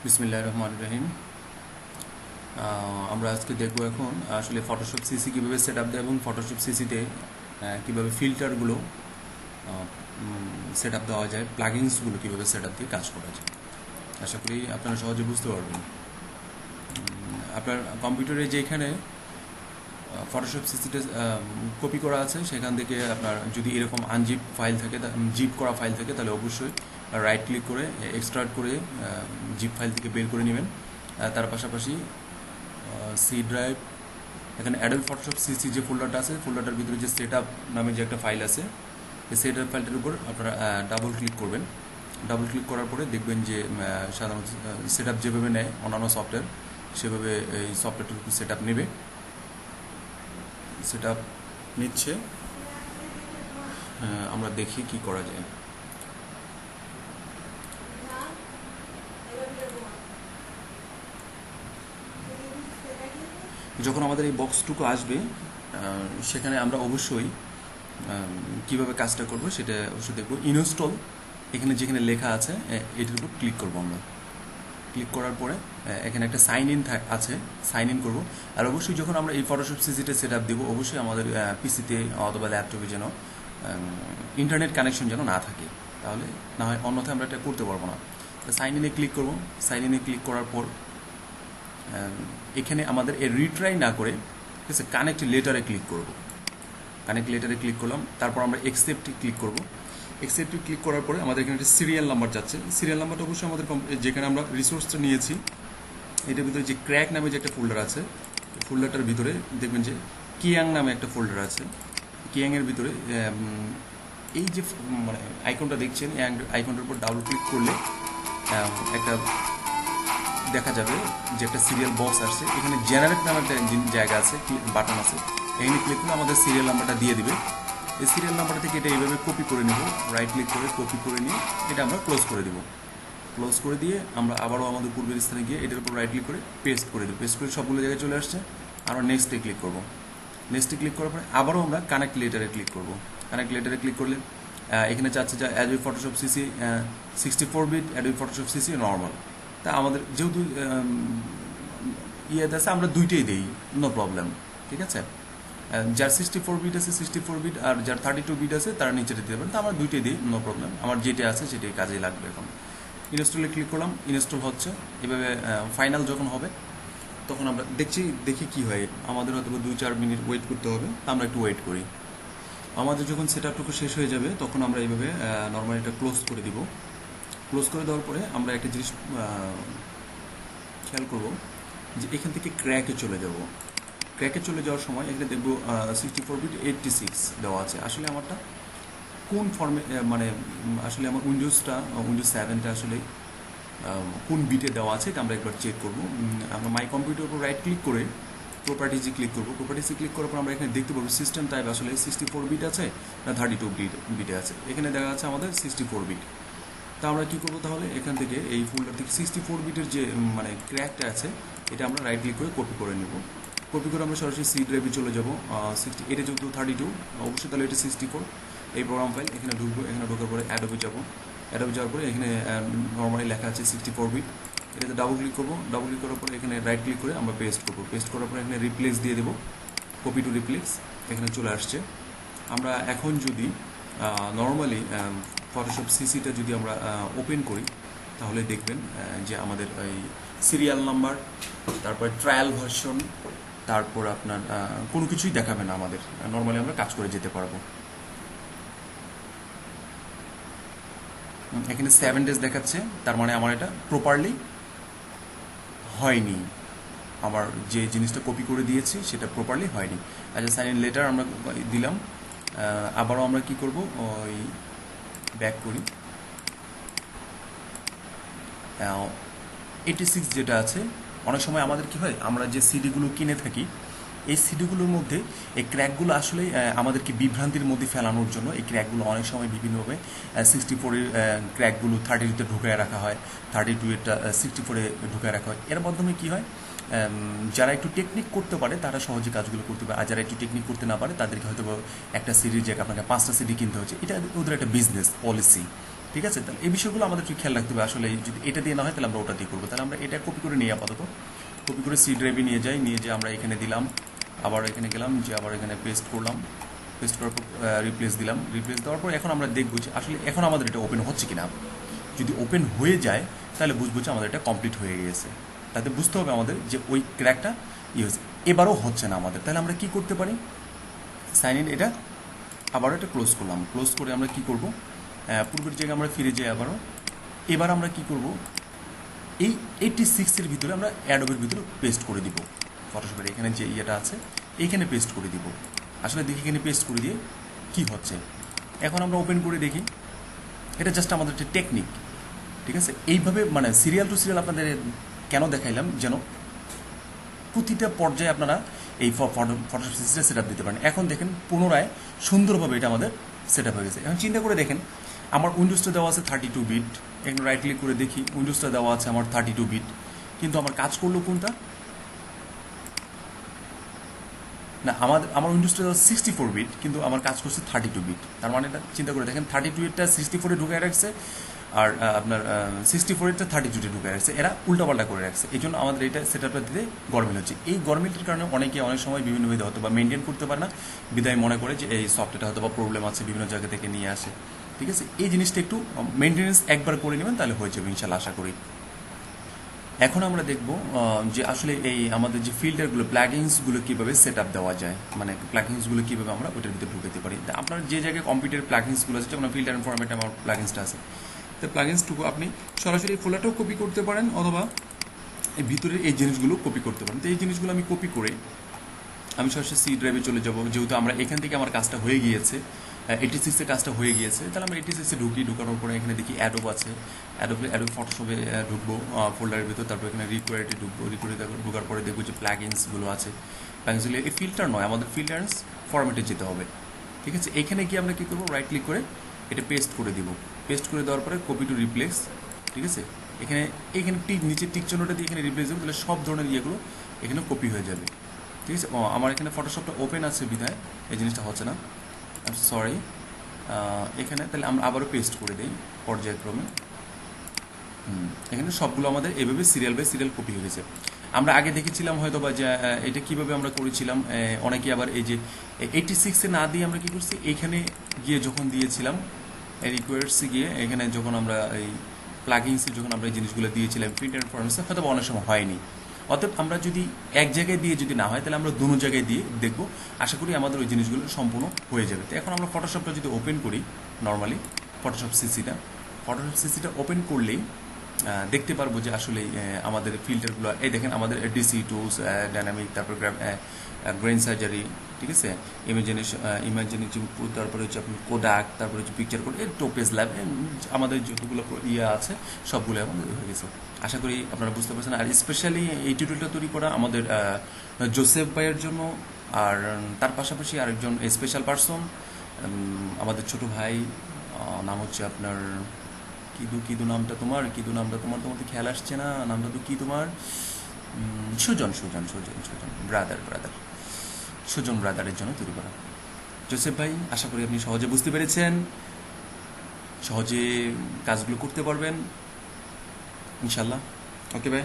বিসমিল্লাহির রহমানির রহিম। আমরা আজকে দেখব এখন আসলে ফটোশপ সিসি কীভাবে সেট আপ দেয় এবং ফটোশপ সিসিতে কীভাবে ফিল্টারগুলো সেট আপ দেওয়া যায়, প্লাগিংসগুলো কীভাবে সেট আপ দিয়ে কাজ করা যায়। আশা করি আপনারা সহজে বুঝতে পারবেন। আপনার কম্পিউটারে যেখানে ফটোশপ সিসিতে কপি করা আছে সেখান থেকে আপনার যদি এরকম আনজিপ ফাইল থাকে, জিপ করা ফাইল থাকে, তাহলে অবশ্যই রাইট ক্লিক করে এক্সট্রাক্ট করে জিপ ফাইল থেকে বের করে নেবেন। তার পাশাপাশি সি ড্রাইভ, এখানে অ্যাডোবি ফটোশপ সিসি যে ফোল্ডারটা আছে, ফোল্ডারটার ভিতরে যে সেট আপ নামে যে একটা ফাইল আছে, এই সেট আপ ফাইলটার উপর আপনারা ডাবল ক্লিক করবেন। ডাবল ক্লিক করার পরে দেখবেন যে সাধারণত সেট আপ যেভাবে নেয় অন্যান্য সফটওয়্যার, সেভাবে এই সফটওয়্যারটার উপর সেট আপ নেবে, সেট আপ নিচ্ছে। আমরা দেখি কি করা যায়। যখন আমাদের এই বক্সটুকু আসবে সেখানে আমরা অবশ্যই কিভাবে কাজটা করব সেটা অবশ্যই দেখব। ইনস্টল, এখানে যেখানে লেখা আছে এটার উপর ক্লিক করব। আমরা ক্লিক করার পরে এখানে একটা সাইন ইন আছে, সাইন ইন করবো। আর অবশ্যই যখন আমরা এই ফটোশপ সিসিটা সেট আপ দেবো, অবশ্যই আমাদের পিসিতে অথবা ল্যাপটপে যেন ইন্টারনেট কানেকশন যেন না থাকে, তাহলে না হয় অন্যথায় আমরা এটা করতে পারবো না। তো সাইন ইনে ক্লিক করবো। সাইন ইনে ক্লিক করার পর এখানে আমাদের এই রিট্রাই না করে, ঠিক আছে, কানেক্ট লেটারে ক্লিক করব। কানেক্ট লেটারে ক্লিক করলাম, তারপর আমরা অ্যাকসেপ্টে ক্লিক করব। অ্যাকসেপ্টে ক্লিক করার পরে আমাদের এখানে একটা সিরিয়াল নাম্বার যাচ্ছে। সিরিয়াল নাম্বারটা অবশ্যই আমাদের যেখানে আমরা রিসোর্সটা নিয়েছি এটার ভিতরে যে ক্র্যাক নামে যে একটা ফোল্ডার আছে, ফোল্ডারটার ভিতরে দেখবেন যে কিয়াং নামে একটা ফোল্ডার আছে। কিয়াংয়ের ভিতরে এই যে মানে আইকনটা দেখছেন, এই আইকনটার উপর ডাবল ক্লিক করলে একটা দেখা যাবে যে একটা সিরিয়াল বক্স আসছে। এখানে জেনারেট নামের একটা জায়গা আছে, বাটন আছে, এখানে ক্লিক করলে আমাদের সিরিয়াল নাম্বারটা দিয়ে দিবে। এই সিরিয়াল নাম্বারটা থেকে এটা এইভাবে কপি করে নেব, রাইট ক্লিক করে কপি করে নিয়ে এটা আমরা ক্লোজ করে দেবো। ক্লোজ করে দিয়ে আমরা আবারও আমাদের পূর্বের স্থানে গিয়ে এটার উপর রাইট ক্লিক করে পেস্ট করে দেবো। পেস্ট করে সবগুলো জায়গায় চলে আসছে। আমরা নেক্সটে ক্লিক করব। নেক্সটে ক্লিক করার পরে আবারও আমরা কানেক্ট লেটারে ক্লিক করব। কানেক্ট লেটারে ক্লিক করলে এখানে চাচ্ছে যে অ্যাডোবি ফটোশপ সিসি 64 বিট, অ্যাডোবি ফটোশপ সিসি নর্মাল। তা আমাদের যেহেতু ইয়েতে আছে, আমরা দুইটাই দিই, নো প্রবলেম, ঠিক আছে। যার 64 বিট আছে 64 বিট, আর যার 32 বিট আছে তারা নিচেটা দিতে পারেন। তো আমরা দুইটাই দিই, নো প্রবলেম। আমার যেটা আছে সেটাই কাজে লাগবে। এখন ইনস্টলে ক্লিক করলাম, ইনস্টল হচ্ছে। এভাবে ফাইনাল যখন হবে তখন আমরা দেখি কি হয়। আমাদের হয়তো 2-4 মিনিট ওয়েট করতে হবে, আমরা একটু ওয়েট করি। আমাদের যখন সেট আপটুকু শেষ হয়ে যাবে তখন আমরা এইভাবে নর্মালি এটা ক্লোজ করে দিব। ক্লোজ করে দেওয়ার পরে আমরা একটা জিনিস খেয়াল করব যে এখান থেকে ক্র্যাকে চলে যাব। ক্র্যাকে চলে যাওয়ার সময় এখানে দেখব 64 বিট 86 দেওয়া আছে। আসলে আমারটা কোন ফর্মে, মানে আসলে আমার উইন্ডোজ 7টা আসলে কোন বিটে দেওয়া আছে এটা আমরা একবার চেক করব। আমরা মাই কম্পিউটার উপর রাইট ক্লিক করে প্রপার্টিজে ক্লিক করব। প্রপার্টিজে ক্লিক করার পর আমরা এখানে দেখতে পাবো সিস্টেম টাইপ আসলে 64 বিট আছে না 32 বিটে আছে। এখানে দেখা যাচ্ছে আমাদের 64 বিট। তা আমরা কী করবো তাহলে, এখান থেকে এই ফোল্ডার থেকে 64 বিটের যে মানে ক্র্যাকটা আছে এটা আমরা রাইট ক্লিক করে কপি করে নেব। কপি করে আমরা সরাসরি সি ড্রাইভে চলে যাবো। এটা যেহেতু 32, অবশ্যই তাহলে এটা 64। এই প্রোগ্রাম ফাইল এখানে ঢুকবো। এখানে ঢোকার পরে অ্যাডোবে যাবো। অ্যাডোবে যাওয়ার পরে এখানে নর্মালি লেখা আছে 64 বিট। এটাতে ডাবল ক্লিক করবো। ডাবল ক্লিক করার পরে এখানে রাইট ক্লিক করে আমরা পেস্ট করবো। পেস্ট করার পরে এখানে রিপ্লেস দিয়ে দেবো, কপি টু রিপ্লেস, এখানে চলে আসছে। আমরা এখন যদি নর্মালি ফটোশপ সিসিটা যদি আমরা ওপেন করি তাহলে দেখবেন যে আমাদের এই সিরিয়াল নাম্বার, তারপর ট্রায়াল ভার্সন, তারপর আপনার কোনো কিছুই দেখাবে না আমাদের। নর্মালি আমরা কাজ করে যেতে পারবো। এখানে 7 ডেজ দেখাচ্ছে, তার মানে আমার এটা প্রপারলি হয়নি। আমার যে জিনিসটা কপি করে দিয়েছি সেটা প্রপারলি হয়নি। আচ্ছা, সাইন ইন লেটার আমরা দিলাম। আবারও আমরা কি করব, ওই ব্যাক করি। 86 যেটা আছে, অনেক সময় আমাদের কি হয়, আমরা যে সিডিগুলো কিনে থাকি এই সিডিগুলোর মধ্যে এই ক্র্যাকগুলো আসলে আমাদেরকে বিভ্রান্তির মধ্যে ফেলানোর জন্য এই ক্র্যাকগুলো অনেক সময় বিভিন্নভাবে 64-এর ক্র্যাকগুলো 32-তে ঢুকায় রাখা হয়, 32-এরটা 64-এ ঢুকায় রাখা হয়। এর মাধ্যমে কি হয়, যারা একটু টেকনিক করতে পারে তারা সহজে কাজগুলো করতে পারে, আর যারা একটু টেকনিক করতে না পারে তাদেরকে হয়তো একটা সিডির জায়গায় আপনাকে 5টা সিডি কিনতে হচ্ছে। এটা ওদের একটা বিজনেস পলিসি, ঠিক আছে? তাহলে এই বিষয়গুলো আমাদের একটু খেয়াল রাখতে হবে। আসলে যদি এটা দিয়ে না হয় তাহলে আমরা ওটা দিয়ে করবো। তাহলে আমরা এটা কপি করে নিই, আপাতত কপি করে সি ড্রাইভে নিয়ে যে আমরা এখানে দিলাম, আবার এখানে গেলাম, যে আবার এখানে পেস্ট করলাম, পেস্ট করার পর রিপ্লেস দিলাম, রিপ্লেস দেওয়ার পর এখন আমরা দেখবো যে আসলে এখন আমাদের এটা ওপেন হচ্ছে কিনা। যদি ওপেন হয়ে যায় তাহলে বুঝবো যে আমাদের এটা কমপ্লিট হয়ে গেছে। তাতে বুঝতে হবে আমাদের যে ওই ক্র্যাকটা হয়েছে। এবারও হচ্ছে না আমাদের, তাহলে আমরা কি করতে পারি, সাইন ইন এটা আবারও এটা ক্লোজ করলাম, ক্লোজ করে আমরা কি করব, পূর্বের জায়গায় আমরা ফিরে যাই আবারও। এবার আমরা কি করব, এই 86-এর ভিতরে আমরা অ্যাডোবের ভিতরে পেস্ট করে দিব, ফটোশপের এখানে যে ইয়েটা আছে এইখানে পেস্ট করে দিব। আসলে দেখি এখানে পেস্ট করে দিয়ে কি হচ্ছে। এখন আমরা ওপেন করে দেখি, এটা জাস্ট আমাদের একটা টেকনিক, ঠিক আছে? এইভাবে মানে সিরিয়াল টু সিরিয়াল আপনাদের কেন দেখাইলাম, যেন প্রতিটা পর্যায়ে আপনারা এই ফটোশপ সিস্টেম সেট আপ দিতে পারেন। এখন দেখেন পুনরায় সুন্দরভাবে এটা আমাদের সেট আপ হয়ে গেছে। এখন চিন্তা করে দেখেন, আমার উইন্ডোজটা দেওয়া আছে 32 বিট, একটু রাইট ক্লিক করে দেখি, উইন্ডোজটা দেওয়া আছে আমার 32 বিট, কিন্তু আমার কাজ করলো কোনটা না, আমার উইন্ডোজটা 64 বিট, কিন্তু আমার কাজ করছে 32 বিট। তার মানে এটা চিন্তা করে দেখেন, 32 বিটটা 64-এ ঢুকে রাখছে, আর আপনার 64-এরটা 32-তে ঢুকে রাখছে, এরা উল্টাপাল্টা করে রাখছে। এই জন্য আমাদের এটা সেট আপটা দিতে গরমিল হচ্ছে। এই গরমিলটার কারণে অনেকে অনেক সময় বিভিন্নভাবে হয়তো বা মেনটেন করতে পারে না, বিদায় মনে করে যে এই সফটওয়্যারটা হয়তো বা প্রবলেম আছে, বিভিন্ন জায়গা থেকে নিয়ে আসে। ঠিক আছে, এই জিনিসটা একটু মেনটেন্যান্স একবার করে নেবেন, তাহলে হয়ে যাবে ইনশাল্লাহ, আশা করি। এখন আমরা দেখব যে আসলে এই আমাদের যে ফিল্টারগুলো, প্লাগিংসগুলো কীভাবে সেট আপ দেওয়া যায়, মানে প্লাগিংসগুলো কীভাবে আমরা ওইটার ভিতরে ঢুকাতে পারি। আপনার যে জায়গায় কম্পিউটার প্লাগিংসগুলো আছে, যেমন ফিল্টার ফরম্যাটে আমার প্লাগিংসটা আছে, তো প্লাগিংসটুকু আপনি সরাসরি ফোল্ডারটাও কপি করতে পারেন, অথবা এই ভিতরের এই জিনিসগুলো কপি করতে পারেন। তো এই জিনিসগুলো আমি কপি করে আমি সরাসরি সি ড্রাইভে চলে যাব, যেহেতু আমরা এখান থেকে আমার কাজটা হয়ে গিয়েছে, 86-এর কাজটা হয়ে গিয়েছে, তাহলে আমরা 86-এ ঢুকানোর পরে এখানে দেখি অ্যাডোব আছে, অ্যাডোব ফটোশপে ঢুকবো ফোল্ডারের ভিতর, তারপর এখানে রিকোয়ারিটি ঢুকবো, রিকোয়ারিটি ঢুকার পরে দেখবো যে প্লাগিংসগুলো আছে। প্লাগিংসগুলো এই ফিল্টার নয়, আমাদের ফিল্টার্স ফরম্যাটে যেতে হবে। ঠিক আছে, এখানে গিয়ে আমরা কী করবো, রাইট ক্লিক করে এটা পেস্ট করে দিব, পেস্ট করে দেওয়ার পরে কপি টু রিপ্লেস। ঠিক আছে, এখানে নিচে টিক চিহ্নটা দিয়ে এখানে রিপ্লেস দেবো, তাহলে সব ধরনের ইয়েগুলো এখানে কপি হয়ে যাবে। ঠিক আছে, আমার এখানে ফটোশপটা ওপেন আছে বিধায় এই জিনিসটা হচ্ছে না, সরি। এখানে তাহলে আমরা আবারও পেস্ট করে দিই পর্যায়ক্রমে। এখানে সবগুলো আমাদের এভাবে সিরিয়াল বাই সিরিয়াল কপি হয়ে গেছে। আমরা আগে দেখেছিলাম হয়তো বা যে এটা কীভাবে আমরা করেছিলাম, অনেকে আবার এই যে 86-এ না দিয়ে আমরা কী করছি, এইখানে গিয়ে যখন দিয়েছিলাম রিকোয়ার্ডসে গিয়ে, এখানে যখন আমরা এই প্লাগিংসে যখন আমরা এই জিনিসগুলো দিয়েছিলাম প্রিন্টার ফরম্যাটে, হয়তো অনেক সময় হয়নি। অতএব আমরা যদি এক জায়গায় দিয়ে যদি না হয়, তাহলে আমরা দুটো জায়গায় দিয়ে দেখবো, আশা করি আমাদের ওই জিনিসগুলো সম্পূর্ণ হয়ে যাবে। তো এখন আমরা ফটোশপটা যদি ওপেন করি, নর্মালি ফটোশপ সিসিটা ওপেন করলেই দেখতে পারবো যে আসলে আমাদের ফিল্টারগুলো, এই দেখেন আমাদের ডিসি টুলস, ডাইনামিক, তারপর গ্রেন সার্জারি, ঠিক আছে, ইমাজিনেশন, তারপরে হচ্ছে আপনার কোডাক, তারপরে হচ্ছে পিকচার কোড, এর টোপেজ ল্যাব, আমাদের যতগুলো ইয়ে আছে সবগুলো আমাদের হয়ে গেছে। আশা করি আপনারা বুঝতে পারছেন। আর স্পেশালি এই টিউটোরিয়ালটা তৈরি করা আমাদের জোসেফ ভাইয়ের জন্য, আর তার পাশাপাশি আরেকজন স্পেশাল পার্সন, আমাদের ছোট ভাই, নাম হচ্ছে আপনার কিদু নামটা তোমার তোমার তো খেয়াল আসছে না, নামটা তো কি তোমার, সুজন ব্রাদারের জন্য তৈরি করা। জোসেফ ভাই, আশা করি আপনি সহজে বুঝতে পেরেছেন, সহজে কাজগুলো করতে পারবেন ইনশাল্লাহ। ওকে ভাই।